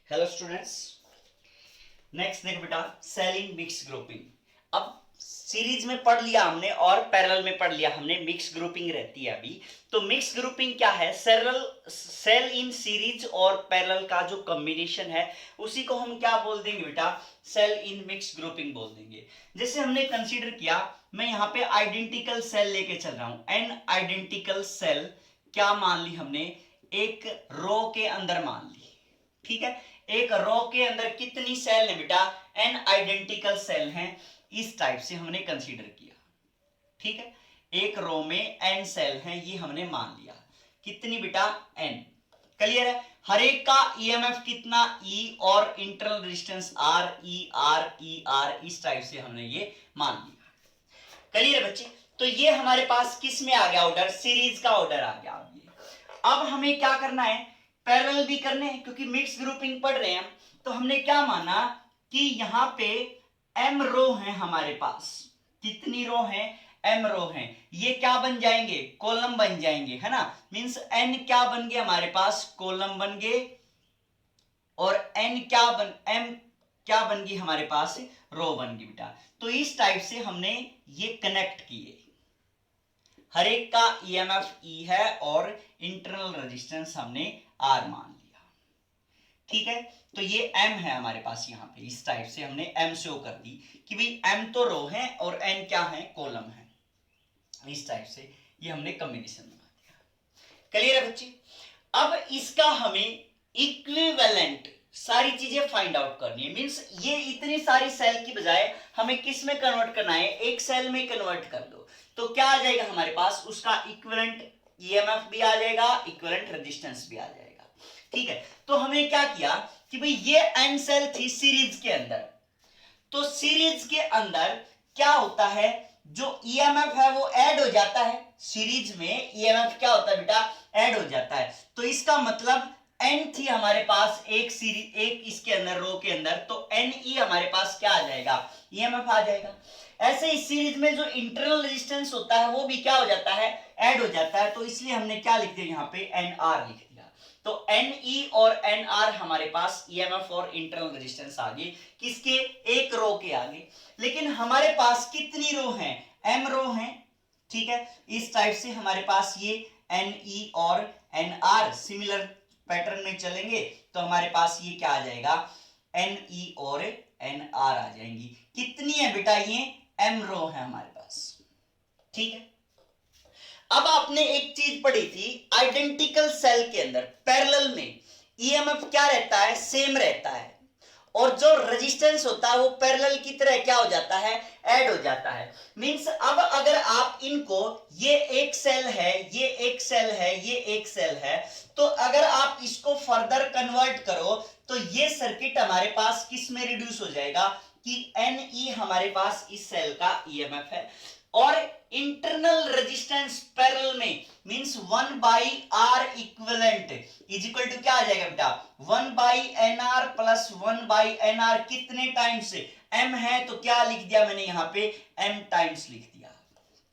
Hello students, next देखो बेटा cell in mix grouping. अब सीरीज में पढ़ लिया हमने और पैरेलल में पढ़ लिया हमने, मिक्स ग्रुपिंग रहती है अभी। तो मिक्स ग्रुपिंग क्या है? सेल इन सीरीज और पैरेलल का जो कॉम्बिनेशन है उसी को हम क्या बोल देंगे बेटा? सेल इन मिक्स ग्रुपिंग बोल देंगे। जैसे हमने कंसीडर किया, मैं यहाँ पे आइडेंटिकल सेल लेके चल रहा हूं, एन आइडेंटिकल सेल क्या मान ली हमने? एक रो के अंदर मान ली, ठीक है। एक रो के अंदर कितनी सेल है बेटा? एन आइडेंटिकल सेल हैं। इस टाइप से हमने कंसीडर किया, ठीक है। एक रो में एन सेल हैं, ये हमने मान लिया। कितनी बेटा? एन। क्लियर है? हर एक का ईएमएफ कितना? ई, और internal resistance R, E R, E R, इस टाइप से हमने ये मान लिया। क्लियर है बच्चे? तो ये हमारे पास किस में आ गया ऑर्डर? सीरीज का ऑर्डर आ गया। अब हमें क्या करना है? पैरेलल भी करने हैं, क्योंकि मिक्स ग्रुपिंग पढ़ रहे हैं हम। तो हमने क्या माना कि यहां पे एम रो है हमारे पास। कितनी रो है? एम रो है। ये क्या बन जाएंगे? कॉलम बन जाएंगे, है ना। मींस एन क्या बन गए हमारे पास? कॉलम बन गए। और एन क्या बन, एम क्या बन गई हमारे पास? रो बन गई बेटा। तो इस टाइप से हमने ये कनेक्ट किए। हर एक का ईएमएफ ई है और इंटरनल रेजिस्टेंस हमने आर मान लिया, ठीक है। तो ये एम है हमारे पास यहाँ पे। इस टाइप से हमने एम शो कर दी कि भाई एम तो रो है और एन क्या है? कॉलम है। इस टाइप से ये हमने कॉम्बिनेशन बना दिया। क्लियर है बच्चे? अब इसका हमें इक्विवेलेंट सारी चीजें फाइंड आउट करनी है। मींस ये इतनी सारी सेल की बजाय हमें किस में कन्वर्ट करना है? एक सेल में कन्वर्ट कर दो। तो क्या आ जाएगा हमारे पास? उसका इक्विवेलेंट ईएमएफ भी आ जाएगा, इक्विवेलेंट रेजिस्टेंस भी आ जाएगा, ठीक है। तो हमें क्या किया कि भाई ये एन सेल थी सीरीज के अंदर। तो सीरीज के अंदर क्या होता है? जो ईएमएफ है वो ऐड हो जाता है। सीरीज में ईएमएफ क्या होता है बेटा? ऐड हो जाता है। तो इसका मतलब एन थी हमारे पास एक सीरीज, एक इसके अंदर रो के अंदर, तो एन ई हमारे पास क्या आ जाएगा? ईएमएफ आ जाएगा। ऐसे इस सीरीज में जो इंटरनल रेजिस्टेंस होता है वो भी क्या हो जाता है? ऐड हो जाता है। तो इसलिए हमने क्या लिख दिया यहाँ पे? एन आर लिख दिया। तो एन ई और एन आर हमारे पास ईएमएफ और इंटरनल रेजिस्टेंस आ गई। किसके? एक रो के आगे। लेकिन हमारे पास कितनी रो हैं? एम रो हैं, ठीक है। इस टाइप से हमारे पास ये एन ई और एन आर सिमिलर पैटर्न में चलेंगे तो हमारे पास ये क्या आ जाएगा? एन ई और एन आर आ जाएंगी। कितनी है बेटा? ये एम रो है हमारे पास, ठीक है। अब आपने एक चीज पढ़ी थी, आइडेंटिकल सेल के अंदर पैरेलल में ईएमएफ क्या रहता है? सेम रहता है। और जो रेजिस्टेंस होता है वो पैरेलल की तरह क्या हो जाता है? ऐड हो जाता है। मींस अब अगर आप इनको, ये एक सेल है, ये एक सेल है, ये एक सेल है, तो अगर आप इसको फर्दर कन्वर्ट करो तो ये सर्किट हमारे पास किस में रिड्यूस हो जाएगा कि एन ई हमारे पास इस सेल का ईएमएफ है। और इंटरनल रेजिस्टेंस पैरेलल में means 1 by R equivalent is equal to क्या आ जाएगा बेटा? 1 by N R plus 1 by N R. कितने टाइम्स? एम है तो क्या लिख दिया मैंने यहाँ पे? एम टाइम्स लिख दिया।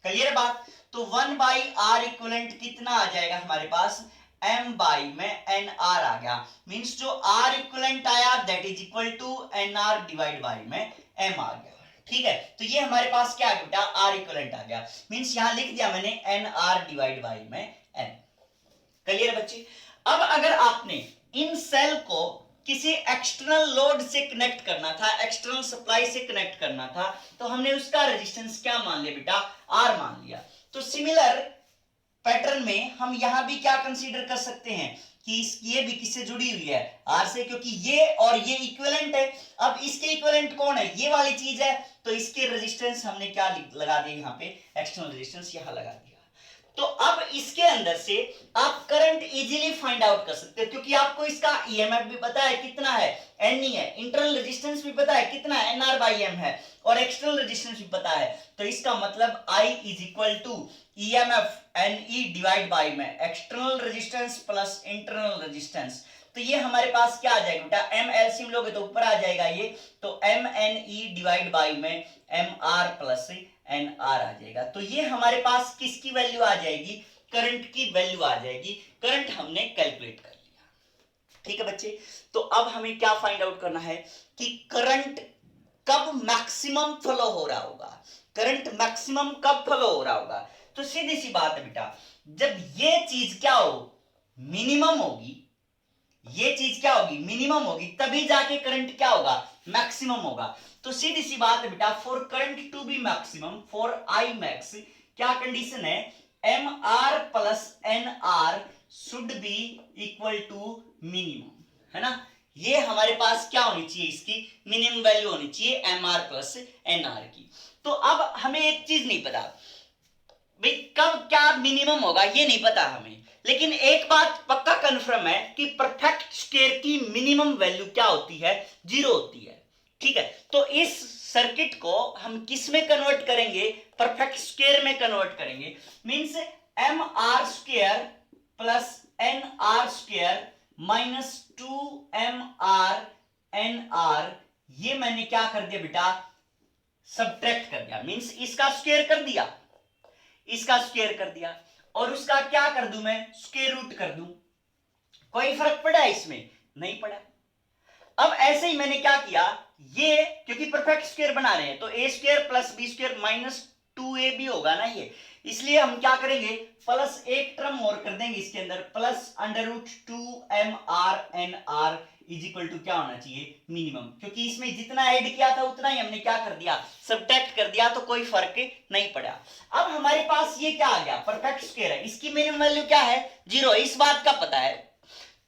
क्लियर बात? तो 1 बाई आर इक्विवेलेंट कितना आ जाएगा हमारे पास? एम बाई में एन आर आ गया। मींस जो आर इक्विवेलेंट आया that is equal to N R divide by में एम आ गया, ठीक है। तो ये हमारे पास क्या आ गया बेटा? आर इक्विवेलेंट आ गया। मींस यहां लिख दिया मैंने एन आर डिवाइड बाई में एन। क्लियर बच्चे? अब अगर आपने इन सेल को किसी एक्सटर्नल लोड से कनेक्ट करना था, एक्सटर्नल सप्लाई से कनेक्ट करना था, तो हमने उसका रेजिस्टेंस क्या मान लिया बेटा? आर मान लिया। तो सिमिलर पैटर्न में हम यहां भी क्या कंसीडर कर सकते हैं कि ये भी किससे जुड़ी हुई है? आर से, क्योंकि ये और ये इक्विवेलेंट है। अब इसके इक्विवेलेंट कौन है? ये वाली चीज है। तो इसके रेजिस्टेंस हमने क्या लगा दिया यहाँ पे? एक्सटर्नल रेजिस्टेंस यहां लगा दिया। तो अब इसके अंदर से आप करंट इजीली फाइंड आउट कर सकते हो, क्योंकि आपको इसका ईएमएफ भी पता है कितना है? एन ई है। इंटरनल रेजिस्टेंस भी पता है कितना है? एन आर बाई एम है। और एक्सटर्नल रेजिस्टेंस भी पता है। तो इसका मतलब I is equal to EMF N E divide by में external resistance plus internal resistance. तो ये हमारे पास क्या आ जाएगा बेटा? एम एलसीएम लोगे तो ऊपर आ जाएगा ये, तो M N E divide by में M R plus N R आ जाएगा। तो ये हमारे पास किसकी वैल्यू आ जाएगी? करंट की वैल्यू आ जाएगी। करंट हमने कैलकुलेट कर लिया। ठीक है बच्चे, तो अब हमें क्या फाइंड आउट करना है कि करंट कब मैक्सिमम फ्लो हो रहा होगा, करंट मैक्सिमम कब फ्लो हो रहा होगा। तो सीधी सी बात है बेटा, जब ये चीज क्या हो, मिनिमम होगी, ये चीज क्या होगी, मिनिमम होगी, तभी जाके करंट क्या होगा, मैक्सिमम होगा। तो सीधी सी बात है बेटा, for current to be maximum for I max क्या कंडीशन है, M R plus N R should be equal to minimum, है ना। ये हमारे पास क्या होनी चाहिए, इसकी मिनिमम वैल्यू होनी चाहिए M R plus N R की। तो अब हमें एक चीज नहीं पता भाई, कब क्या मिनिमम होगा ये नहीं पता हमें, लेकिन एक बात पक्का कंफर्म है कि परफेक्ट स्क्वायर की मिनिमम वैल्यू क्या होती है, 0 होती है। ठीक है, तो इस सर्किट को हम किस में कन्वर्ट करेंगे, परफेक्ट स्क्वायर में कन्वर्ट करेंगे। Means M R square plus N R square minus 2mr nr, ये मैंने क्या कर दिया बेटा, सब्ट्रैक्ट कर दिया। मींस इसका स्क्वायर कर दिया, इसका स्क्वायर कर दिया, और उसका क्या कर दूं मैं, स्क्वायर रूट कर दूं। कोई फर्क पड़ा इसमें, नहीं पड़ा। अब ऐसे ही मैंने क्या किया, ये क्योंकि परफेक्ट स्क्वायर बना रहे हैं तो A square plus B square minus 2ab होगा ना ये, इसलिए हम क्या करेंगे, प्लस एक टर्म और कर देंगे इसके अंदर, plus under root 2mr is equal to क्या होना चाहिए, मिनिमम। क्योंकि इसमें जितना ऐड किया था उतना ही हमने क्या कर दिया, सब्ट्रैक्ट कर दिया, तो कोई फर्क नहीं पड़ा। अब हमारे पास ये क्या आ गया, परफेक्ट स्क्वायर है, इसकी मिनिमम वैल्यू क्या है, 0, इस बात का पता है।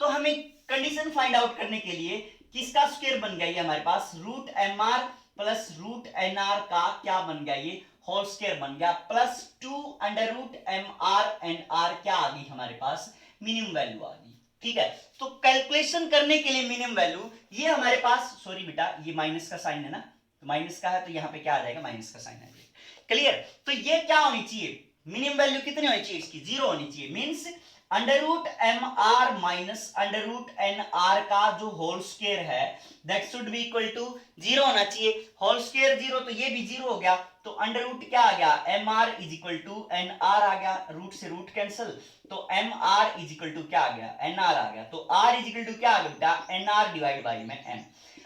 तो हमें कंडीशन फाइंड आउट करने के लिए किसका स्क्वायर बन गया ये हमारे पास, root M R plus root N R का क्या बन गया, ये होल स्क्वायर बन गया, plus 2 under root M R N R क्या आ गई हमारे पास, मिनिमम वैल्यू आ गई। ठीक है, तो कैलकुलेशन करने के लिए मिनिमम वैल्यू ये हमारे पास, सॉरी बेटा ये माइनस का साइन है ना, तो माइनस का है तो यहाँ पे क्या आ जाएगा, माइनस का साइन आ जाएगा। क्लियर, तो ये क्या होनी चाहिए, मिनिमम वैल्यू कितनी होनी चाहिए इसकी, 0 होनी चाहिए। Means under root M R minus under root N R का जो होल स्क्वायर है that should be equal to 0 होना चाहिए। होल स्क्वायर 0 तो ये भी 0 हो गया, तो अंडर रूट क्या आ गया, M R is equal to N R आ गया, रूट से रूट कैंसिल, तो M R is equal to क्या आ गया, एन आर आ गया, तो आर इज इक्वल टू क्या आ गया बेटा, एन आर डिवाइड बाई में एम।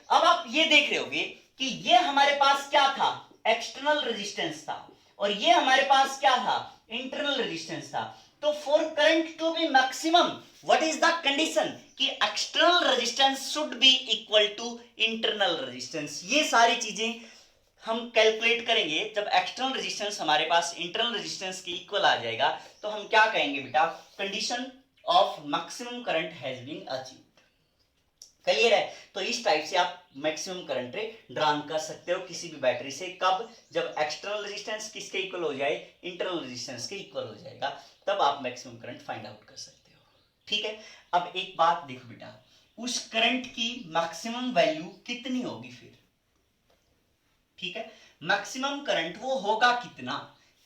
अब आप ये देख रहे होगे कि ये हमारे पास क्या था, एक्सटर्नल रेजिस्टेंस था, और ये हमारे पास क्या था, इंटरनल रेजिस्टेंस था। तो for current to be maximum what is the condition, कि external resistance should be equal to internal resistance. ये सारी चीजें हम कैलकुलेट करेंगे, जब एक्सटर्नल रेजिस्टेंस हमारे पास इंटरनल रेजिस्टेंस के इक्वल आ जाएगा तो हम क्या कहेंगे बेटा, condition of maximum current has been achieved. Clear है, तो इस टाइप से आप मैक्सिमम करंट ड्रान कर सकते हो किसी भी बैटरी से, कब, जब एक्सटर्नल रेजिस्टेंस किसके इक्वल हो जाए, इंटरनल रेजिस्टेंस के इक्वल हो जाएगा, तब आप मैक्सिमम करंट फाइंड आउट कर सकते हो। ठीक है, अब एक बात देखो बेटा, उस करंट की मैक्सिमम वैल्यू कितनी होगी फिर। ठीक है, मैक्सिमम करंट वो होगा कितना,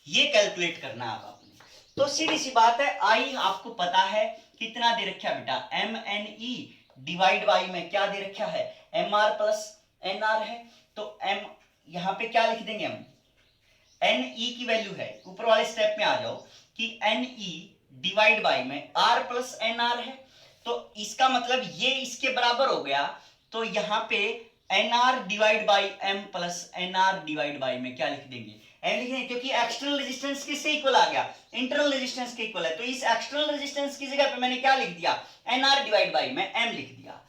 ये कैलकुलेट करना है आपने। तो सीधी सी बात है, आई आपको पता है कितना दे रखा है बेटा, M N E divide by में क्या दे रखा है, M R plus N R है, तो एम यहां पे क्या लिख देंगे हम, एन ई की वैल्यू है, ऊपर वाले स्टेप में आ जाओ कि एन ई डिवाइड बाई में आर प्लस एन आर है, तो इसका मतलब ये इसके बराबर हो गया, तो यहां पे N R divide by M plus N R divide by में क्या लिख देंगे, एम लिखेंगे, क्योंकि एक्सटर्नल रेजिस्टेंस किससे इक्वल आ गया, इंटरनल रेजिस्टेंस के इक्वल है, तो इस एक्सटर्नल रेजिस्टेंस की जगह पे मैंने क्या लिख दिया, एन आर डिवाइड बाई में एम लिख दिया।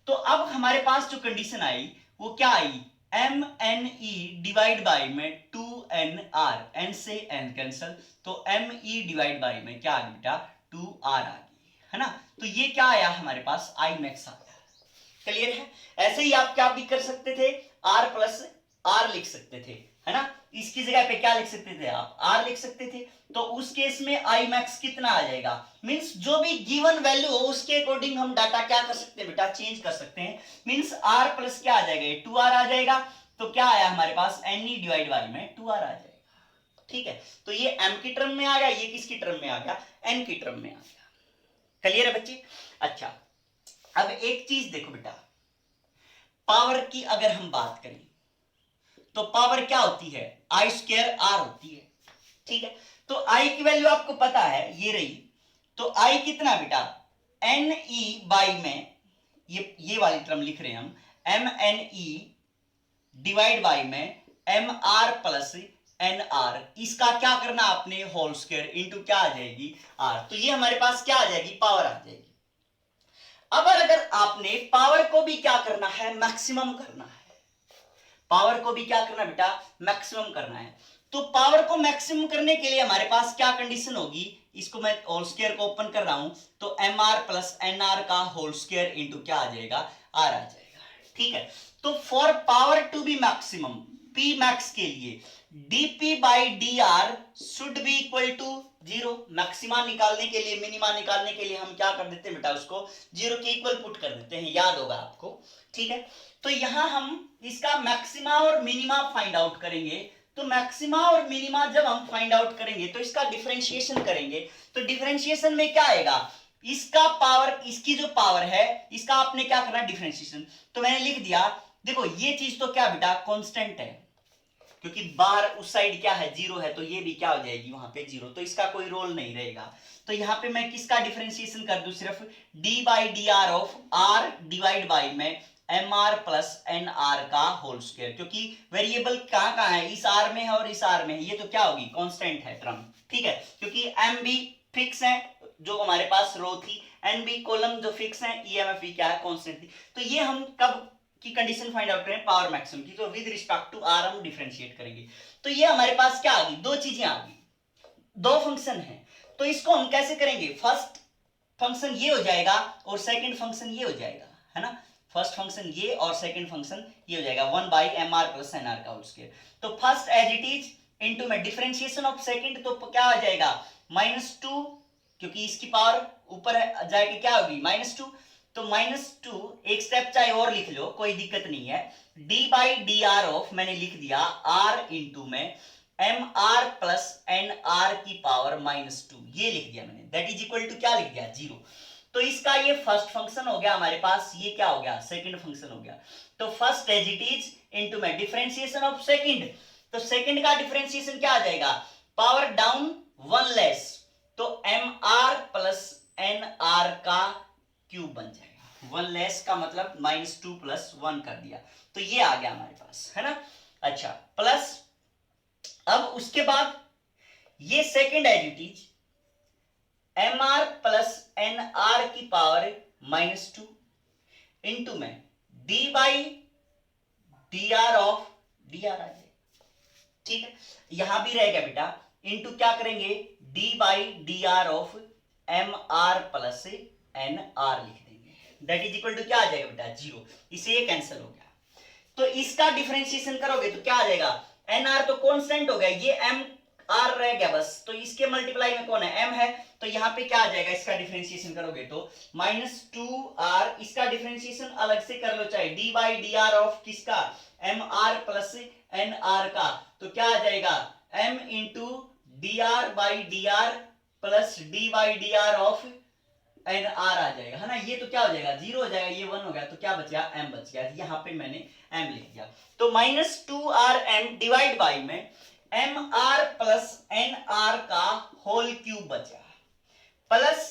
तो अब हमारे पास जो कंडीशन आई वो क्या आई, M N E divide by में 2n r, n से n कैंसल, तो एम ई डिवाइड बाई में क्या आ गया बेटा, 2r आ गई, है ना। तो ये क्या आया हमारे पास, आई मैक्स आ गया। क्लियर है, ऐसे ही आप क्या भी कर सकते थे, r प्लस r लिख सकते थे, है ना, इसकी जगह पे क्या लिख सकते थे आप, r लिख सकते थे, तो उस केस में आई मैक्स कितना आ जाएगा, मींस जो भी गिवन वैल्यू हो उसके अकॉर्डिंग हम डाटा क्या कर सकते हैं बेटा, चेंज कर सकते हैं। मींस r प्लस क्या आ जाएगा, 2r आ जाएगा, तो क्या आया हमारे पास, एन ई डिवाइड बाई में 2r आ जाएगा। ठीक है, तो ये m की टर्म में आ गया, ये किसकी टर्म में आ गया, n की टर्म में आ गया। क्लियर है बच्चे। अच्छा, अब एक चीज देखो बेटा, पावर की अगर हम बात करें तो पावर क्या होती है, आई स्क्वायर आर होती है। ठीक है, तो आई की वैल्यू आपको पता है, ये रही, तो आई कितना बेटा, एन ई बाई में ये वाली टर्म लिख रहे हैं हम, M N E divide by में M R plus N R, इसका क्या करना आपने होल स्क्वायर इनटू क्या आ जाएगी आर, तो ये हमारे पास क्या आ जाएगी पावर आ जाएगी। अब अगर आपने पावर को भी क्या करना है मैक्सिमम करना है, पावर को भी क्या करना बेटा मैक्सिमम करना है, तो पावर को मैक्सिमम करने के लिए हमारे पास क्या कंडीशन होगी, इसको मैं होल स्क्वायर को ओपन कर रहा हूं तो M R plus N R का होल स्क्वायर इंटू क्या आ जाएगा आर आ जाएगा, ठीक है। तो for power to be maximum P max के लिए dp by D R should be equal to zero, maxima निकालने के लिए मिनिमा निकालने के लिए हम क्या कर देते हैं बेटा उसको जीरो के इक्वल पुट कर देते हैं, याद होगा आपको, ठीक है। तो यहां हम इसका मैक्सिमा और मिनिमा फाइंड आउट करेंगे, तो मैक्सिमा और मिनिमा जब हम फाइंड आउट करेंगे तो इसका डिफरेंशिएशन करेंगे, तो डिफरेंशिएशन में क्या आएगा, इसका पावर, इसकी जो पावर है इसका आपने क्या करना डिफरेंशिएशन, तो मैंने लिख दिया, देखो ये चीज तो क्या बेटा कांस्टेंट है, क्योंकि बाहर उस साइड क्या है जीरो है, तो ये भी क्या हो जाएगी वहां पे जीरो, तो इसका कोई रोल नहीं रहेगा। तो यहाँ पे मैं किसका डिफरेंशिएशन कर दूं, सिर्फ D by D R of R divide by में M R plus N R का होल स्क्वायर, क्योंकि वेरिएबल कहां कहां है, इस आर में है और इस आर में है, ये तो क्या होगी कांस्टेंट है टर्म, ठीक है, क्योंकि एम भी फिक्स है जो हमारे पास रो थी, एन बी कॉलम जो फिक्स है, ईएमएफ भी क्या है कांस्टेंट थी, तो ये हम कब की कंडीशन फाइंड आउट करें पावर मैक्सिमम की, तो विद रिस्पेक्ट टू आर हम डिफरेंशिएट करेंगे, तो ये हमारे पास क्या आ गई, दो चीजें आ गई, दो फंक्शन है, तो इसको हम कैसे करेंगे, फर्स्ट फंक्शन ये हो जाएगा और सेकंड फंक्शन ये हो जाएगा, है ना, फर्स्ट फंक्शन ये और सेकंड फंक्शन ये हो जाएगा 1 by M R plus N R का होल स्क्वायर, तो first as it is into में डिफरेंशिएशन ऑफ सेकंड, तो क्या आ जाएगा -2, क्योंकि इसकी पावर ऊपर जाएगी क्या होगी -2, तो -2 एक स्टेप चाहे और लिख लो कोई दिक्कत नहीं है, d by D R of मैंने लिख दिया r इंटू में M R plus N R की पावर -2, ये लिख दिया मैंने, दैट इज इक्वल टू क्या लिख दिया 0, तो इसका ये फर्स्ट फंक्शन हो गया हमारे पास, ये क्या हो गया सेकंड फंक्शन हो गया, तो first as it is into में डिफरेंशिएशन ऑफ सेकंड, तो सेकंड का डिफरेंशिएशन क्या आ जाएगा पावर डाउन 1 लेस, तो M R plus N R का क्यूब बन जाएगा, 1 लेस का मतलब -2 प्लस 1 कर दिया, तो ये आ गया हमारे पास, है ना। अच्छा प्लस अब उसके बाद ये second as it is M R plus N R की पावर -2 इंटू में D by D R of D R आ जाएगा, ठीक है, यहां भी रहेगा बेटा इंटू क्या करेंगे D by D R of M R plus N R लिख देंगे, दैट इज इक्वल टू क्या आ जाएगा बेटा 0, इसे ये कैंसिल हो गया, तो इसका डिफरेंशिएशन करोगे तो क्या आ जाएगा एन आर तो कांस्टेंट हो गया, ये एम आर रह गया बस, तो इसके मल्टीप्लाई में कौन है एम है, तो यहाँ पे क्या आ जाएगा इसका डिफरेंशिएशन करोगे तो -2r, इसका डिफरेंशिएशन अलग से कर लो चाहे D by D R of किसका M R plus N R का, तो क्या आ जाएगा m into D R by D R plus D by D R of N R आ जाएगा, है ना, ये तो क्या हो जाएगा 0 हो जाएगा, ये 1 हो गया, तो क्या बचा m बच गया, यहाँ पे मैंने m लिख दिया, तो -2rm डिवाइड बाई में M R plus N R का होल क्यूब बचा प्लस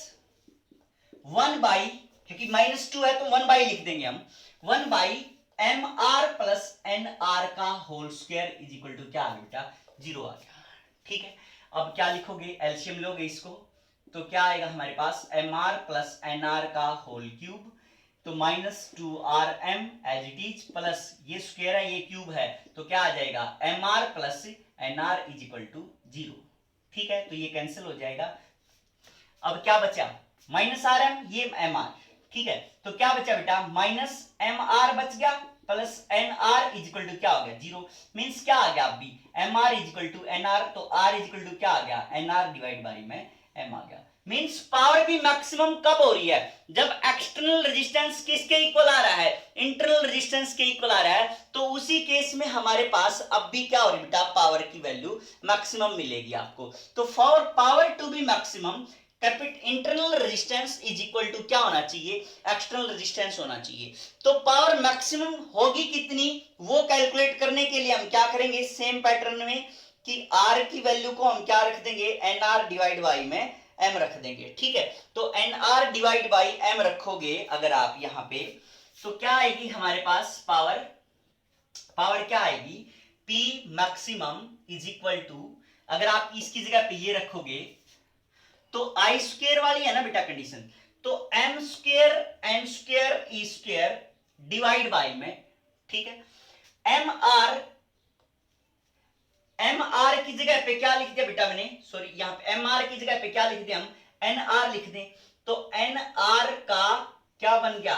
1 बाई, क्योंकि -2 है तो 1 बाई लिख देंगे हम, 1 by M R plus N R का whole square is equal to क्या आ गया बेटा 0 आ गया, ठीक है। अब क्या लिखोगे एलसीएम लोगे इसको, तो क्या आएगा हमारे पास M R plus N R का होल क्यूब, तो -2rm as it is plus ये स्क्वायर है ये क्यूब है, तो क्या आ जाएगा M R plus N R is equal to 0, ठीक है, तो ये कैंसिल हो जाएगा। अब क्या बचा -rm ये mr, ठीक है, तो क्या बचा बेटा -mr बच गया plus nr is equal to क्या हो गया 0, मींस क्या आ गया अब भी mr is equal to nr, तो r इज इक्वल टू क्या आ गया nr डिवाइड बाई में m आ गया, मींस पावर भी मैक्सिमम कब हो रही है जब एक्सटर्नल रेजिस्टेंस किसके इक्वल आ रहा है इंटरनल रेजिस्टेंस के इक्वल आ रहा है, तो उसी केस में हमारे पास अब भी क्या हो रही है बेटा पावर की वैल्यू मैक्सिमम मिलेगी आपको, तो for power to be maximum internal resistance is equal to क्या होना चाहिए एक्सटर्नल रेजिस्टेंस होना चाहिए, तो पावर मैक्सिमम होगी कितनी वो कैलकुलेट करने के लिए हम क्या करेंगे सेम पैटर्न में कि R की वैल्यू को हम क्या रख देंगे NR डिवाइड बाई में M रख देंगे, ठीक है, तो NR डिवाइड बाई M रखोगे अगर आप यहाँ पे तो क्या आएगी हमारे पास पावर, पावर क्या आएगी, P maximum is equal to, अगर आप इसकी जगह पे ये रखोगे तो आई स्क्वायर वाली है ना बेटा कंडीशन, तो M square N square E square divide by में, ठीक है, एम आर की जगह पे क्या लिख दिया बेटा मैंने, सॉरी यहां पे एम आर की जगह पे क्या लिख दिया हम, एन आर लिख दें, तो एन आर का क्या बन गया,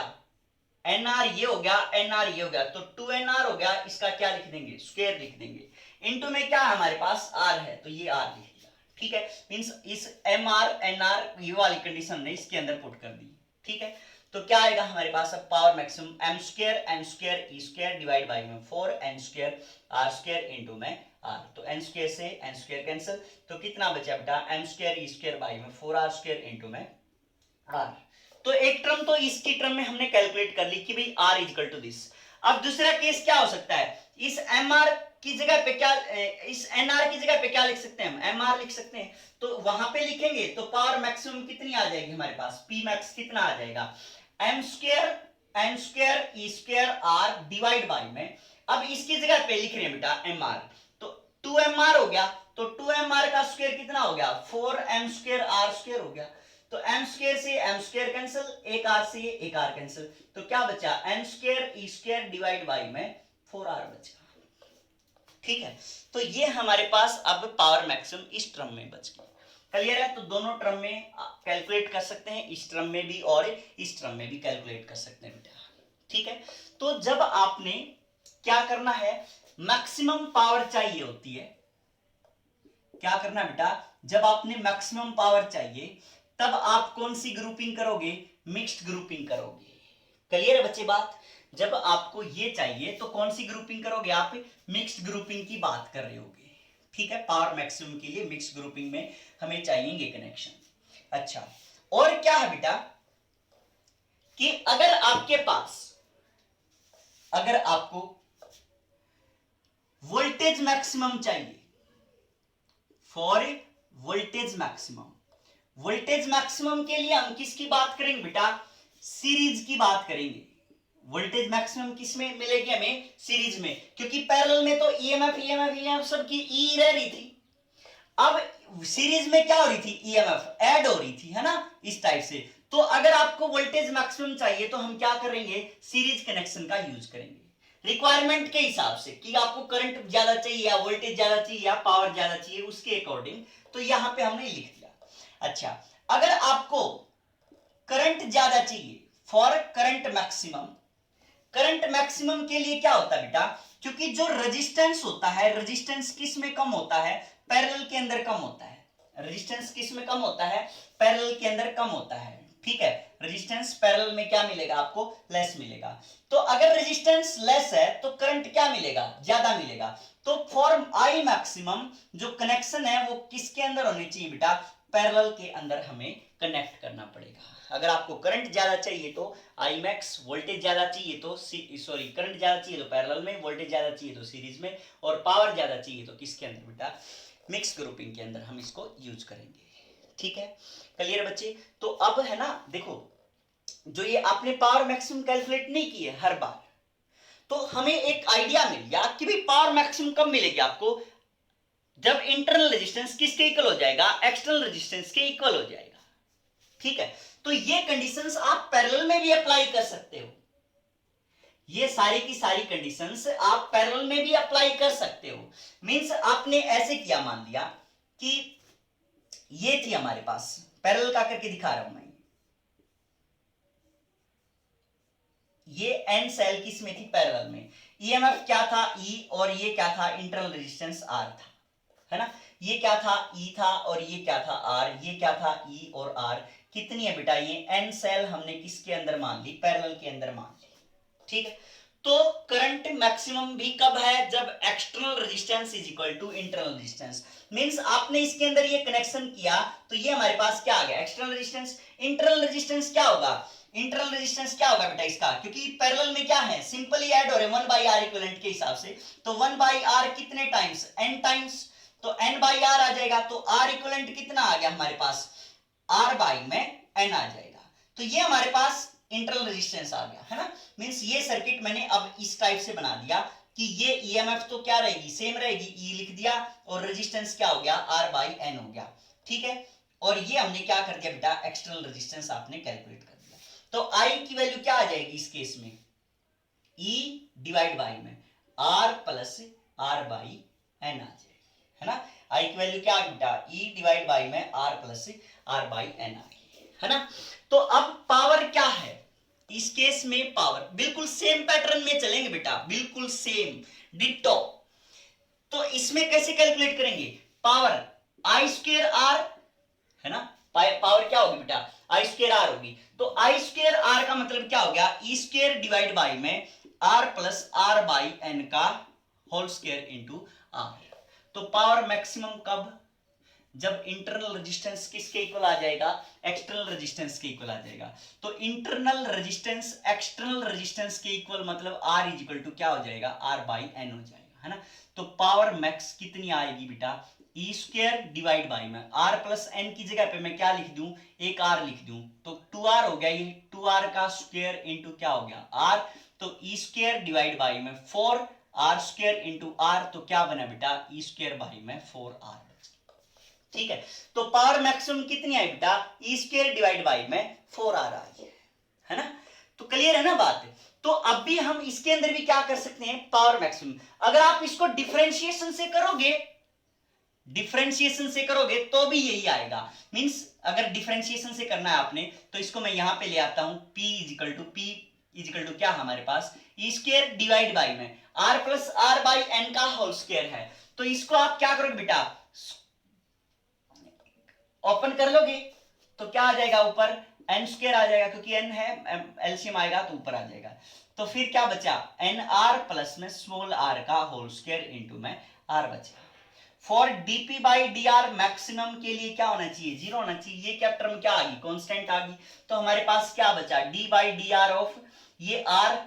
एन आर ये हो गया, एन आर ये हो गया, तो 2nr हो गया, इसका क्या लिख देंगे, स्क्वायर लिख देंगे, इनटू में क्या है हमारे पास आर है, तो ये आर लिख दिया, ठीक है, मींस इस एम आर एन आर ये वाली कंडीशन ने इसके अंदर पुट कर दी, ठीक है, तो क्या आएगा हमारे पास अब power maximum M square N square E square divide by में 4n square R square into में आर, तो एन स्क्वायर से एन स्क्वायर कैंसिल, तो कितना बचा बेटा M square E square by में 4r स्क्वायर इनटू में आर, तो एक टर्म तो इसकी टर्म में हमने कैलकुलेट कर ली कि भाई r इक्वल टू दिस। अब दूसरा केस क्या हो सकता है, इस mr की जगह पे क्या, इस nr की जगह पे क्या लिख सकते हैं हम, mr लिख सकते हैं, तो वहां पे लिखेंगे तो पावर मैक्सिमम कितनी आ जाएगी हमारे पास, p मैक्स कितना आ जाएगा, m square n square e square r divide by में, अब इसकी जगह पे लिख रहे हैं बेटा mr, तो 2mr हो गया, तो 2mr का स्क्वायर कितना हो गया, 4m स्क्वायर r स्क्वायर हो गया, तो m स्क्वायर से m स्क्वायर कैंसिल, एक r से एक r कैंसिल, तो क्या बचा n square e square divide by में 4r बचा, ठीक है, तो ये हमारे पास अब पावर मैक्सिमम इस टर्म में बच गई, क्लियर है, तो दोनों टर्म में कैलकुलेट कर सकते हैं, इस टर्म में भी और इस टर्म में भी कैलकुलेट कर सकते हैं बेटा, ठीक है, तो जब आपने क्या करना है, मैक्सिमम पावर चाहिए होती है, क्या करना बेटा, जब आपने मैक्सिमम पावर चाहिए तब आप कौन सी ग्रुपिंग करोगे, मिक्स्ड ग्रुपिंग करोगे, क्लियर है बच्चे बात, जब आपको ये चाहिए तो कौन सी ग्रुपिंग करोगे आप, मिक्स्ड ग्रुपिंग की बात कर रहे होगे, ठीक है, पावर मैक्सिमम के लिए मिक्स्ड ग्रुपिंग में हमें चाहिए कनेक्शन। अच्छा, और क्या है बेटा कि अगर आपके पास, अगर आपको वोल्टेज मैक्सिमम चाहिए, for voltage maximum, voltage maximum के लिए हम किसकी बात करेंगे बेटा, सीरीज की बात करेंगे, वोल्टेज मैक्सिमम किस में मिलेगी हमें, सीरीज में, क्योंकि पैरेलल में तो ईएमएफ सब की ई रह रही थी, अब सीरीज में क्या हो रही थी, ईएमएफ ऐड हो रही थी, है ना, इस टाइप से, तो अगर आपको वोल्टेज मैक्सिमम चाहिए तो हम क्या करेंगे, सीरीज कनेक्शन का यूज करेंगे, रिक्वायरमेंट के हिसाब से कि आपको करंट ज्यादा चाहिए या वोल्टेज ज्यादा चाहिए या पावर ज्यादा चाहिए उसके अकॉर्डिंग, तो यहां पे हमने लिख दिया। अच्छा, अगर आपको करंट ज्यादा चाहिए, for current maximum, current maximum के लिए क्या होता है बेटा, क्योंकि जो रेजिस्टेंस होता है, रेजिस्टेंस किस में कम होता है, पैरेलल के अंदर कम होता है, रेजिस्टेंस किस में कम होता है, पैरेलल के अंदर कम होता है, ठीक है, रेजिस्टेंस पैरेलल में क्या मिलेगा आपको, लेस मिलेगा, तो अगर रेजिस्टेंस लेस है तो करंट क्या मिलेगा, ज्यादा मिलेगा, तो फॉर आई मैक्सिमम जो कनेक्शन है वो किसके अंदर होनी चाहिए बेटा, पैरेलल के अंदर हमें कनेक्ट करना पड़ेगा, अगर आपको करंट ज्यादा चाहिए तो आई मैक्स, वोल्टेज ज्यादा चाहिए तो सॉरी करंट ज्यादा चाहिए तो पैरेलल में, वोल्टेज ज्यादा चाहिए तो सीरीज में, और पावर ज्यादा चाहिए तो किसके अंदर बेटा, मिक्स ग्रुपिंग के अंदर हम इसको यूज करेंगे, ठीक है, क्लियर बच्चे, तो अब है ना देखो, जो ये आपने पावर मैक्सिमम कैलकुलेट नहीं की है हर बार, तो हमें एक आइडिया मिल गया कि भाई पावर मैक्सिमम कब मिलेगी आपको, जब इंटरनल रेजिस्टेंस किसके इक्वल हो जाएगा, एक्सटर्नल रेजिस्टेंस के इक्वल हो जाएगा, ठीक है, तो ये कंडीशंस आप पैरेलल में भी अप्लाई कर सकते हो, ये सारी की सारी कंडीशंस आप पैरेलल में भी अप्लाई कर सकते हो, मींस आपने ऐसे किया, मान लिया कि ये थी हमारे पास, पैरेलल का करके दिखा रहा हूं मैं, ये एन सेल किस में थी, पैरेलल में, ईएमएफ क्या था, ई, और ये क्या था, इंटरनल रेजिस्टेंस आर था, है ना, ये क्या था, ई था, और ये क्या था, आर, ये क्या था, ई और आर, कितनी है बेटा, ये एन सेल हमने किसके अंदर मान ली, पैरेलल के अंदर मान ली, ठीक है, तो करंट मैक्सिमम भी कब है, जब external resistance is equal to internal resistance, means आपने इसके अंदर ये कनेक्शन किया तो ये हमारे पास क्या आ गया, एक्सटर्नल रेजिस्टेंस, इंटरनल रेजिस्टेंस क्या होगा, इंटरनल रेजिस्टेंस क्या होगा बेटा इसका, क्योंकि पैरेलल में क्या है, सिंपली ऐड हो रहे 1/r इक्विवेलेंट के हिसाब से, तो 1/r कितने टाइम्स, n टाइम्स, तो n/r आ जाएगा, तो r इक्विवेलेंट कितना आ गया हमारे पास, r बाई में n आ जाएगा, तो ये हमारे पास इंटरनल रेजिस्टेंस आ गया, है ना। मींस ये सर्किट मैंने अब इस टाइप से बना दिया कि ये ईएमएफ तो क्या रहेगी, सेम रहेगी, ई लिख दिया, और रेजिस्टेंस क्या हो गया, आर बाई एन हो गया, ठीक है। और ये हमने क्या कर दिया बेटा, एक्सटर्नल रेजिस्टेंस आपने कैलकुलेट कर दिया। तो आई की वैल्यू क्या आ जाएगी इस केस में, ई डिवाइड बाई में R plus R by N आ जाएगी, है ना। आई की वैल्यू क्या आ गई बेटा, ई डिवाइड बाई में R plus R by N आ गई, है ना। तो अब पावर क्या है इस केस में, पावर बिल्कुल सेम पैटर्न में चलेंगे बेटा, बिल्कुल सेम डिट्टो। तो इसमें कैसे कैलकुलेट करेंगे, पावर आई स्क्वायर आर, है ना। पावर क्या होगी बेटा, आई स्क्वायर आर होगी। तो आई स्क्वायर आर का मतलब क्या हो गया, ई स्क्वायर डिवाइड बाई में R plus R by N का होल स्क्वायर इंटू आर। तो पावर मैक्सिमम कब, जब इंटरनल रेजिस्टेंस किसके इक्वल आ जाएगा, एक्सटर्नल रेजिस्टेंस के इक्वल आ जाएगा। तो इंटरनल रेजिस्टेंस एक्सटर्नल रेजिस्टेंस के इक्वल मतलब आर इज इक्वल टू क्या हो जाएगा, आर बाई एन हो जाएगा, है ना। तो पावर मैक्स कितनी आएगी बेटा, ई स्क्वायर डिवाइड बाई में आर प्लस एन की जगह पे मैं क्या लिख दूं, एक आर लिख दूं, तो 2r हो गया, ये 2r का स्क्वायर इंटू क्या हो गया आर। तो ई स्क्वायर डिवाइड बाई में 4 आर स्क्वायर इंटू आर, तो क्या बना बेटा, ई स्क्वायर बाई में 4r, ठीक है। तो पावर मैक्सिमम कितनी आई बेटा, ई स्क्वायर डिवाइड बाई में 4r आई, है ना। तो क्लियर है ना बात। तो अब भी हम इसके अंदर भी क्या कर सकते हैं, पावर मैक्सिमम। अगर आप इसको डिफरेंशिएशन से करोगे, डिफरेंशिएशन से करोगे तो भी यही आएगा। मींस अगर डिफरेंशिएशन से करना है आपने, तो इसको मैं यहां पे ले आता हूं, p इजिकल टू क्या हमारे पास, ई स्क्वायर डिवाइड बाई में r plus R by N का होल स्क्वायर है। तो इसको आप क्या करोगे बेटा, ओपन कर लोगे तो क्या आ जाएगा, ऊपर एन स्क्वायर आ जाएगा, क्योंकि एन है, एलसीएम आएगा तो ऊपर आ जाएगा। तो फिर क्या बचा, एन आर प्लस में स्मॉल आर का होल स्क्वायर इंटू में आर बचा। For DP by D are maximum के लिए क्या होना चाहिए, 0 होना चाहिए। ये क्या टर्म क्या आ गई, कॉन्स्टेंट आ गई। तो हमारे पास क्या बचा, D by D R of ये आर,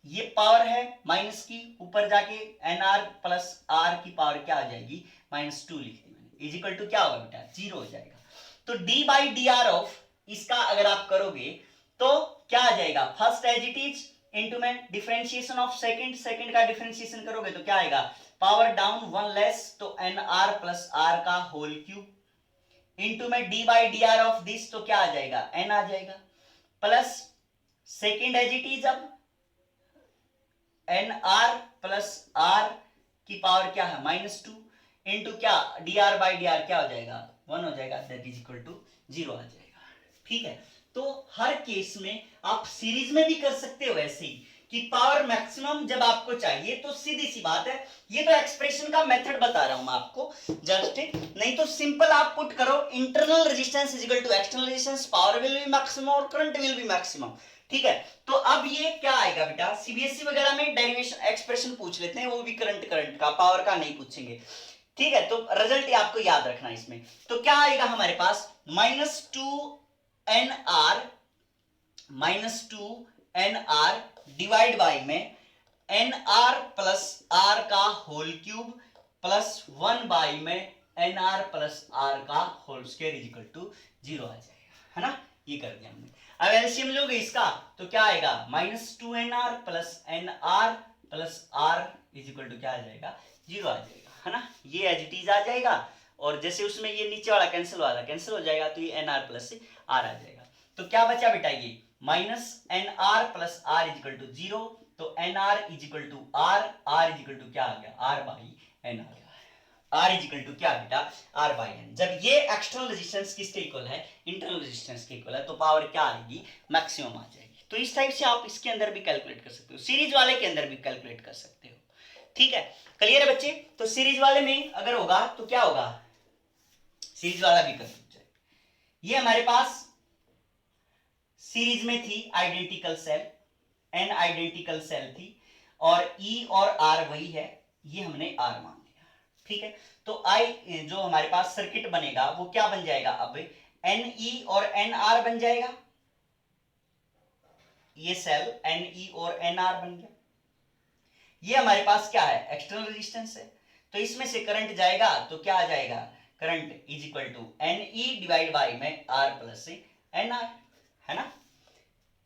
ये पावर है माइनस की, ऊपर जाके एन आर प्लस आर की पावर क्या आ जाएगी, -2 लिख दी मैंने, इजिकल टू क्या होगा बेटा, 0 हो जाएगा। तो D by D R of इसका अगर आप करोगे तो क्या आ जाएगा, first as it is into में डिफरेंशिएशन ऑफ सेकंड का डिफरेंशिएशन करोगे तो क्या आएगा, पावर डाउन 1 लेस, तो एन आर प्लस आर का होल क्यूब इंटू में D by D R of this, तो क्या आ जाएगा, एन आ जाएगा, plus second as it is, अब एन आर प्लस आर की पावर क्या है, -2 इंटू क्या, D R by D are क्या हो जाएगा, 1 हो जाएगा, दैट इज इक्वल टू 0 आ जाएगा, ठीक है। तो हर केस में आप सीरीज में भी कर सकते हो ऐसे ही, कि पावर मैक्सिमम जब आपको चाहिए, तो सीधी सी बात है, ये तो एक्सप्रेशन का मेथड बता रहा हूं मैं आपको जस्ट, नहीं तो सिंपल आप पुट करो, internal resistance is equal to external resistance, power will be maximum और करंट विल बी मैक्सिमम, ठीक है। तो अब ये क्या आएगा बेटा, सीबीएसई वगैरह में डेरिवेशन एक्सप्रेशन पूछ लेते हैं, वो भी करंट का, पावर का नहीं पूछेंगे, ठीक है। तो रिजल्ट आपको याद रखना इसमें। तो क्या आएगा हमारे पास, -2 nr डिवाइड बाई में nr प्लस r का होल क्यूब प्लस 1 बाई में nr प्लस r का whole square is equal to 0 आ जाएगा, है ना। ये कर दिया हमने। अब एलसीएम लोगे इसका तो क्या आएगा, -2nr plus nr plus r is equal to क्या आ जाएगा, 0 आ जाएगा, है ना। ये एज इट इज आ जाएगा, और जैसे उसमें ये नीचे वाला कैंसिल हो जाएगा, तो ये nr प्लस r आ जाएगा। तो क्या बचा बेटा, ये -nr plus r is equal to 0, तो nr is equal to r is equal to क्या आ गया, r बाई n आ गया, R इज इक्वल टू क्या बेटा, R बाई एन। जब ये एक्सटर्नल रेजिस्टेंस किसके इक्वल है, इंटरनल रेजिस्टेंस के इक्वल है, तो पावर क्या आएगी, मैक्सिमम आ जाएगी। तो इस टाइप से आप इसके अंदर भी कैलकुलेट कर सकते हो, सीरीज वाले के अंदर भी कैलकुलेट कर सकते हो, ठीक है। क्लियर है बच्चे। तो सीरीज वाले में अगर होगा तो क्या होगा, सीरीज वाला भी कर सकते हैं। ये हमारे पास सीरीज में थी identical cell, N identical cell थी, और ई और आर वही है, ये हमने आर मान लिया, ठीक है। तो आई जो हमारे पास सर्किट बनेगा वो क्या बन जाएगा, अब एन ई और एन आर बन जाएगा, ये सेल एन ई और एन आर बन गया। ये हमारे पास क्या है, एक्सटर्नल रेजिस्टेंस है, तो इसमें से करंट जाएगा तो क्या आ जाएगा, current is equal to N E divide by में आर प्लस एन आर, है ना।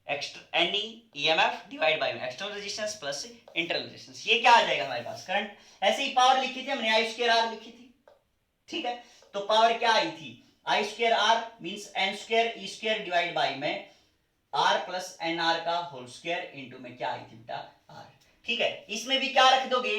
Any EMF divide by external resistance plus internal resistance, ये क्या आ जाएगा हमारे पास करंट। ऐसे ही पावर लिखी थी हमने आई स्क्वायर आर लिखी थी, ठीक है। तो पावर क्या आई थी, I square R means N square E square divide by में आर प्लस एन आर का होल स्क्वायर इनटू में क्या आई थी बेटा आर, ठीक है। इसमें भी क्या रख दोगे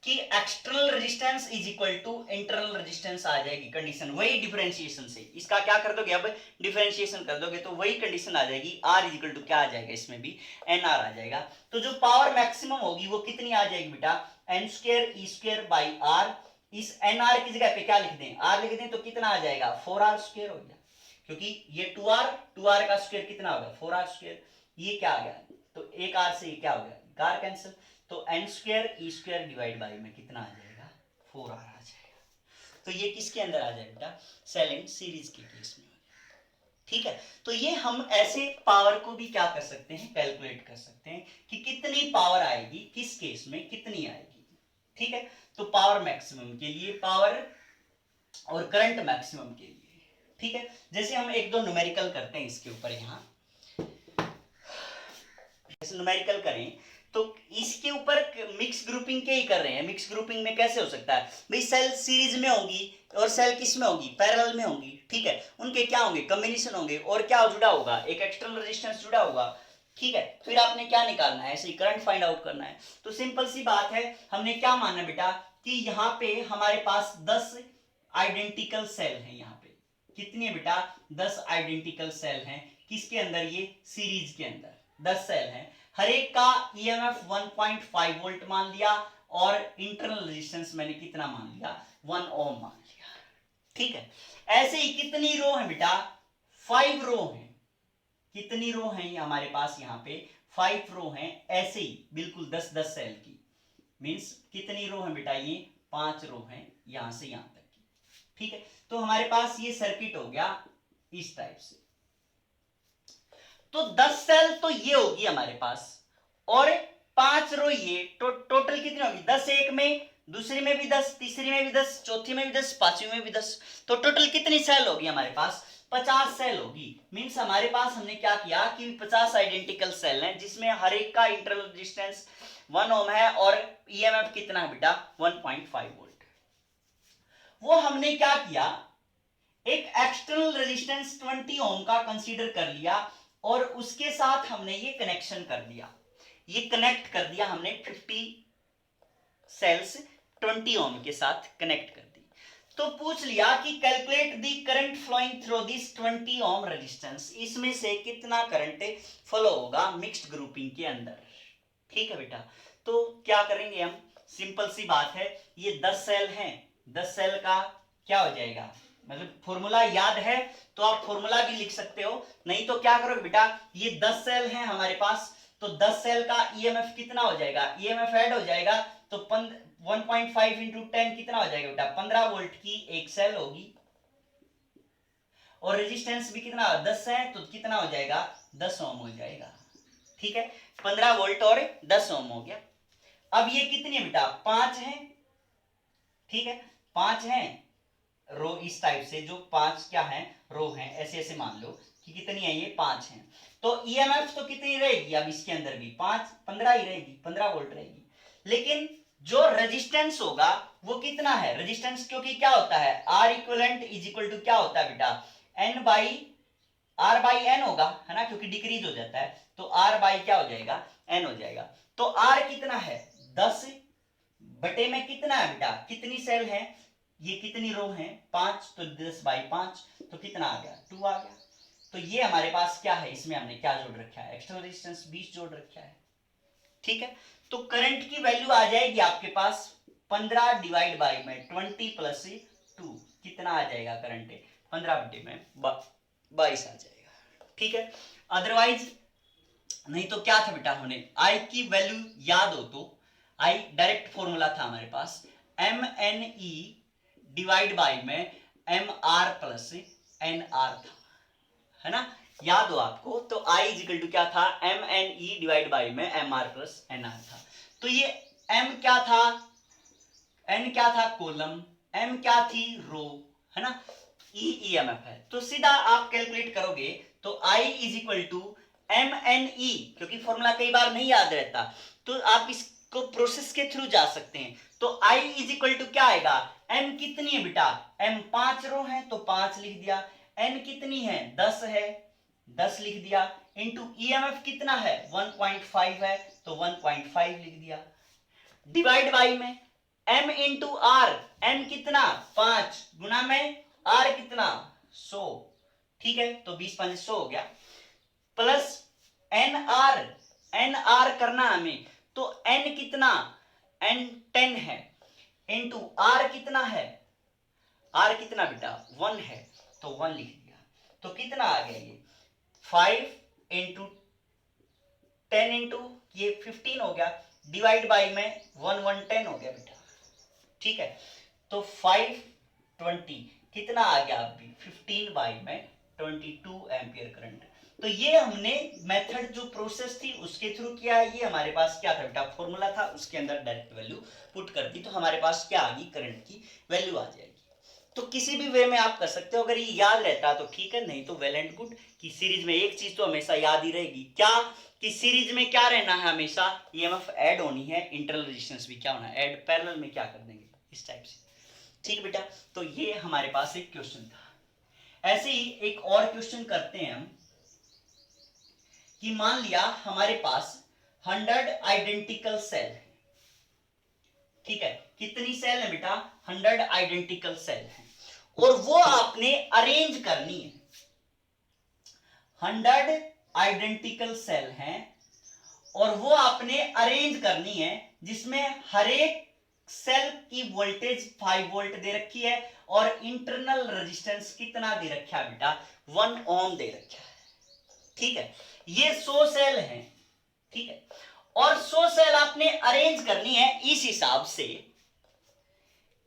कि external resistance is equal to internal resistance आ जाएगी कंडीशन, वही डिफरेंशिएशन से इसका क्या कर दोगे, अब डिफरेंशिएशन कर दोगे तो वही कंडीशन आ जाएगी, आर इज इक्वल टू क्या आ जाएगा, इसमें भी एन आर आ जाएगा। तो जो पावर मैक्सिमम होगी वो कितनी आ जाएगी बेटा, N square E square by R, इस एन आर की जगह पे क्या लिख दें, आर लिख दें तो कितना आ जाएगा 4r स्क्वायर हो गया, क्योंकि ये 2r का स्क्वायर कितना होगा 4r स्क्वायर, ये क्या आ गया, तो एक r से ये क्या हो गया, कार कैंसिल, तो N square E square divide by में कितना आ जाएगा 4r आ जाएगा। तो ये किसके अंदर आ जाएगा बेटा, सेल इन सीरीज के केस में, ठीक है। तो ये हम ऐसे पावर को भी क्या कर सकते हैं, कैलकुलेट कर सकते हैं कि कितनी पावर आएगी किस केस में कितनी आएगी, ठीक है। तो पावर मैक्सिमम के लिए पावर और करंट मैक्सिमम के लिए, ठीक है। जैसे हम एक दो न्यूमेरिकल करते हैं इसके ऊपर, यहां जैसे न्यूमेरिकल करें तो इसके ऊपर मिक्स ग्रुपिंग के ही कर रहे हैं। मिक्स ग्रुपिंग में कैसे हो सकता है भाई, सेल सीरीज में होगी और सेल किस में होगी, पैरेलल में होगी, ठीक है। उनके क्या होंगे, कॉम्बिनेशन होंगे, और क्या जुड़ा होगा, एक एक्सटर्नल रेजिस्टेंस जुड़ा होगा, ठीक है। फिर आपने क्या निकालना है, ऐसे ही करंट फाइंड आउट करना है। तो सिंपल सी बात है, हमने क्या माना बेटा कि यहाँ पे हमारे पास 10 आइडेंटिकल सेल हैं, यहाँ पे कितने बेटा 10 आइडेंटिकल सेल हैं, किसके अंदर, ये सीरीज के अंदर 10 सेल हैं। हर एक का ईएमएफ 1.5 वोल्ट मान लिया और इंटरनल रेजिस्टेंस मैंने कितना मान लिया 1 ओम मान लिया, ठीक है। ऐसे ही कितनी रो है बेटा, 5 रो हैं, कितनी रो हैं ये हमारे पास, यहाँ पे 5 रो हैं, ऐसे ही बिल्कुल 10-10 सेल की, मींस कितनी रो है बेटा, ये 5 रो हैं यहां से यहां तक की, ठीक है। तो हमारे पास ये सर्किट हो गया इस टाइप से। तो 10 सेल तो ये होगी हमारे पास, और 5 रो ये, टोटल कितनी होगी, 10 एक में, दूसरी में भी 10, तीसरी में भी 10, चौथी में भी 10, पांचवी में भी 10, तो टोटल कितनी सेल होगी हमारे पास 50 सेल होगी। मींस हमारे पास हमने क्या किया कि 50 आइडेंटिकल सेल हैं, जिसमें हर एक का इंटरनल रेजिस्टेंस 1 ओम है और ईएमएफ कितना है बेटा 1.5 वोल्ट। वो हमने क्या किया, एक एक्सटर्नल रेजिस्टेंस 20 ओम का कंसीडर कर लिया और उसके साथ हमने ये कनेक्शन कर दिया, ये कनेक्ट कर दिया हमने 50 सेल्स 20 ओम के साथ कनेक्ट कर दी। तो पूछ लिया कि calculate the current flowing through this 20 ohm resistance, इसमें से कितना करंट फ्लो होगा मिक्स्ड ग्रुपिंग के अंदर, ठीक है बेटा। तो क्या करेंगे हम, सिंपल सी बात है, ये 10 सेल हैं, 10 सेल का क्या हो जाएगा, मतलब फॉर्मूला याद है तो आप फॉर्मूला भी लिख सकते हो, नहीं तो क्या करोगे बेटा, ये 10 सेल हैं हमारे पास, तो 10 सेल का ईएमएफ कितना हो जाएगा, ईएमएफ ऐड हो जाएगा, तो 1.5 इंटू 10 कितना हो जाएगा बेटा 15 वोल्ट की एक सेल होगी, और रेजिस्टेंस भी कितना 10 है तो कितना हो जाएगा 10 ओम हो जाएगा, ठीक है। 15 वोल्ट और 10 ओम हो गया। अब ये कितनी बेटा 5 है, ठीक है, 5 है रो, इस टाइप से जो 5 क्या है रो है, ऐसे ऐसे मान लो कि कितनी है ये 5 है। तो ईएमएफ तो कितनी रहेगी, अब इसके अंदर भी 15 ही रहेगी, 15 वोल्ट रहेगी, लेकिन जो रेजिस्टेंस होगा वो कितना है, रेजिस्टेंस क्योंकि क्या होता है R equivalent is equal to क्या होता है बेटा N by R by N होगा, है ना, क्योंकि डिक्रीज हो जाता है, तो आर बाई क्या हो जाएगा एन हो जाएगा। तो आर कितना है 10 बटे में कितना है बेटा, कितनी सेल है, ये कितनी रो है 5, तो 10 बाई 5, तो कितना आ गया 2 आ गया। तो ये हमारे पास क्या है, इसमें हमने क्या जोड़ रखा है, एक्सटर्नल रेजिस्टेंस 20 जोड़ रखा है, ठीक है। तो करंट की वैल्यू आ जाएगी आपके पास 15 डिवाइड बाई में 20 प्लस 2, कितना आ जाएगा करंट 15 बटे में 22 आ जाएगा, ठीक है। अदरवाइज नहीं तो क्या था बेटा, हमने आई की वैल्यू याद हो तो आई डायरेक्ट फॉर्मूला था हमारे पास M N E divide by में M R plus N R था, है ना, याद हो आपको। तो आई इज इक्वल टू क्या था M N E divide by में M R plus N R था। तो ये एम क्या था, एन क्या था कॉलम, एम क्या थी रो, है ना, ई ईएमएफ है, तो सीधा आप कैलकुलेट करोगे तो I is equal to MNE, क्योंकि फॉर्मूला कई बार नहीं याद रहता तो आप इसको प्रोसेस के थ्रू जा सकते हैं। तो I इज इक्वल टू क्या आएगा, M कितनी है बेटा, M 5 रो है तो 5 लिख दिया, N कितनी है 10 है 10 लिख दिया, इंटू EMF कितना है 1.5 है तो 1.5 लिख दिया, डिवाइड बाई में M इंटू R, M कितना 5 गुना में R कितना 100, ठीक है तो 20 5 100 हो गया, प्लस NR करना हमें तो N कितना N 10 है इंटू R कितना है, R कितना बेटा 1 है तो 1 लिख दिया, तो कितना आ गया ये 5 इंटू 10 इंटू ये 15 हो गया, डिवाइड बाई में 1 1 10 हो गया बेटा, ठीक है तो 5 20 कितना आ गया अभी 15 बाई में 22 एम्पियर करंट। तो ये हमने मेथड जो प्रोसेस थी उसके थ्रू किया है, ये हमारे पास क्या था बेटा फॉर्मूला था, उसके अंदर डायरेक्ट वैल्यू पुट कर दी तो हमारे पास क्या आ गई करंट की वैल्यू आ जाएगी। तो किसी भी वे में आप कर सकते हो, अगर ये याद रहता तो ठीक है, नहीं तो वेल एंड गुड। कि सीरीज में एक चीज तो हमेशा याद ही रहेगी, क्या कि सीरीज में क्या रहना है हमेशा, ईएमएफ ऐड होनी है, इंटरनल रेजिस्टेंस भी क्या होना है ऐड, पैरेलल में क्या कर देंगे इस टाइप से, ठीक बेटा। तो ये हमारे पास एक क्वेश्चन था। ऐसे ही एक और क्वेश्चन करते हैं हम कि मान लिया हमारे पास 100 आइडेंटिकल सेल है, ठीक है कितनी सेल है बेटा 100 आइडेंटिकल सेल है, और वो आपने अरेंज करनी है, 100 आइडेंटिकल सेल हैं और वो आपने अरेंज करनी है, जिसमें हर एक सेल की वोल्टेज 5 वोल्ट दे रखी है और इंटरनल रेजिस्टेंस कितना दे रखा है बेटा 1 ओम दे रखा है, ठीक है। ये 100 सेल हैं, ठीक है, और 100 सेल आपने अरेंज करनी है इस हिसाब से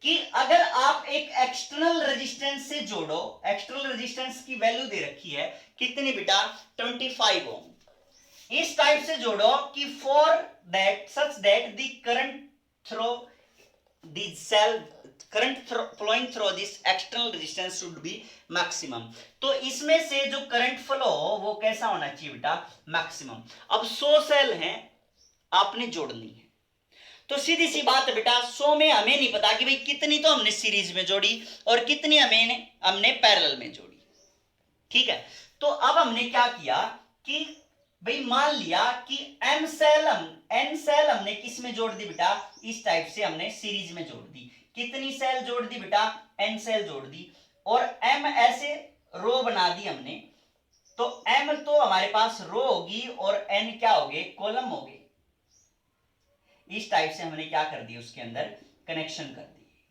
कि अगर आप एक एक्सटर्नल रेजिस्टेंस से जोड़ो, एक्सटर्नल रेजिस्टेंस की वैल्यू दे रखी है कितनी बेटा 25 ओम, इस टाइप से जोड़ो कि for that such that the current through the cell current flowing through this external resistance should be maximum. तो इसमें से जो करंट फ्लो हो वो कैसा होना चाहिए बेटा मैक्सिमम। अब 100 सेल हैं आपने जोड़नी है, तो सीधी सी बात है बेटा 100 में हमें नहीं पता कि भाई कितनी तो हमने सीरीज में जोड़ी और कितनी हमने पैरेलल में जोड़ी, ठीक है। तो अब हमने क्या किया कि भाई मान लिया कि n सेल हमने किस में जोड़ दी बेटा, इस टाइप से हमने सीरीज में जोड़ दी, कितनी सेल जोड़ दी बेटा n सेल जोड़ दी, और m ऐसे रो बना दी हमने, तो m तो हमारे पास रो होगी और n क्या होगे कॉलम होगे, इस टाइप से हमने क्या कर दिया उसके अंदर कनेक्शन कर दिए,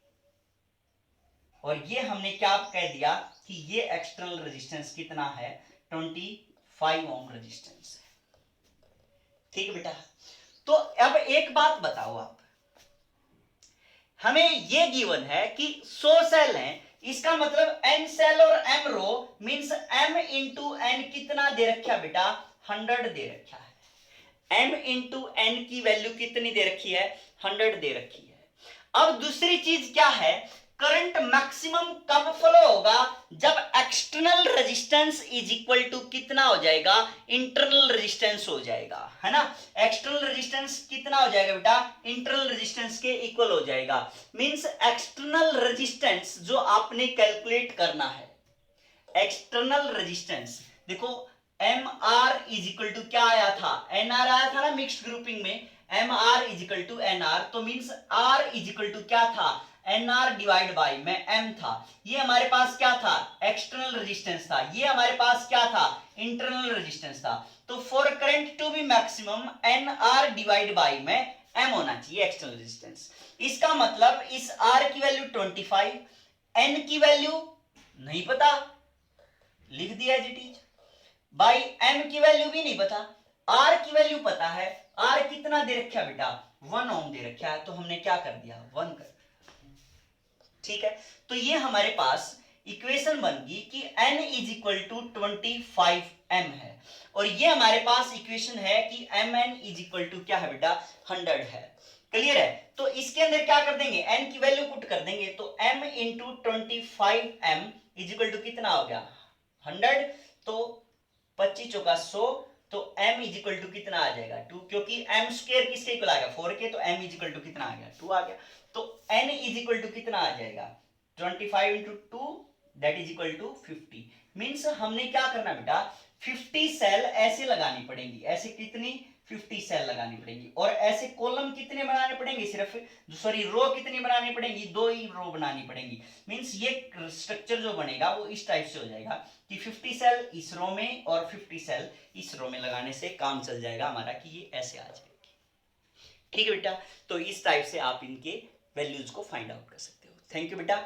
और ये हमने क्या कह दिया कि ये एक्सटर्नल रेजिस्टेंस कितना है 25 ओम रेजिस्टेंस है, ठीक है बेटा। तो अब एक बात बताओ आप, हमें ये गिवन है कि 100 सेल हैं, इसका मतलब n सेल और m रो मींस m इंटू n कितना दे रखा है बेटा 100 दे रखा है, m इंटू n की वैल्यू कितनी दे रखी है 100 दे रखी है। अब दूसरी चीज क्या है, करंट मैक्सिमम कब फ्लो होगा, जब external resistance is equal to कितना हो जाएगा इंटरनल रेजिस्टेंस हो जाएगा, है ना। एक्सटर्नल रेजिस्टेंस कितना हो जाएगा बेटा इंटरनल रेजिस्टेंस के इक्वल हो जाएगा, मींस एक्सटर्नल रेजिस्टेंस जो आपने कैलकुलेट करना है, एक्सटर्नल रेजिस्टेंस देखो M R is equal to क्या आया था एन आर आया था ना मिक्स्ड ग्रुपिंग में, M R is equal to N R, तो means R is equal to क्या था एन आर डिवाइड बाई में एम था, ये हमारे पास क्या था एक्सटर्नल रेजिस्टेंस था, ये हमारे पास क्या था इंटरनल रेजिस्टेंस था। तो for current to be maximum N R divide by में एम होना चाहिए एक्सटर्नल रेजिस्टेंस। इसका मतलब इस आर की वैल्यू 25, एन की वैल्यू नहीं पता लिख दिया as it is, by M की वैल्यू भी नहीं पता, आर की वैल्यू पता है, आर कितना दे रखा बेटा 1 ओम दे रखा है, तो हमने क्या कर दिया 1 कर, ठीक है। तो ये हमारे पास इक्वेशन बन गई कि n is equal to 25 m है, और ये हमारे पास इक्वेशन है कि mn इज इक्वल टू क्या है बेटा 100 है, क्लियर है। तो इसके अंदर क्या कर देंगे n की वैल्यू पुट कर देंगे, तो m into 25m is equal to कितना हो गया 100, तो 25 चौका 100 तो m इज इक्वल टू कितना आ जाएगा 2, क्योंकि m स्क्वायर किसके इक्वल आ गया 4 के, तो m इज इक्वल टू कितना आ गया 2 आ गया। तो n इज इक्वल टू कितना आ जाएगा 25 into 2 that is equal to 50। Means हमने क्या करना बेटा 50 सेल ऐसे लगानी पड़ेंगी, ऐसे कितनी 50 सेल लगानी पड़ेंगी, और ऐसे कॉलम कितने बनाने पड़ेंगे सिर्फ, सॉरी रो कितनी बनानी पड़ेंगी 2 ही रो बनानी पड़ेंगी। मीन्स ये स्ट्रक्चर जो बनेगा वो इस टाइप से हो जाएगा कि 50 सेल इस रो में और 50 सेल इस रो में लगाने से काम चल जाएगा हमारा कि ये ऐसे आ जाएगी। ठीक है बेटा, तो इस टाइप से आप इनके वैल्यूज को फाइंड आउट कर सकते हो। थैंक यू बेटा।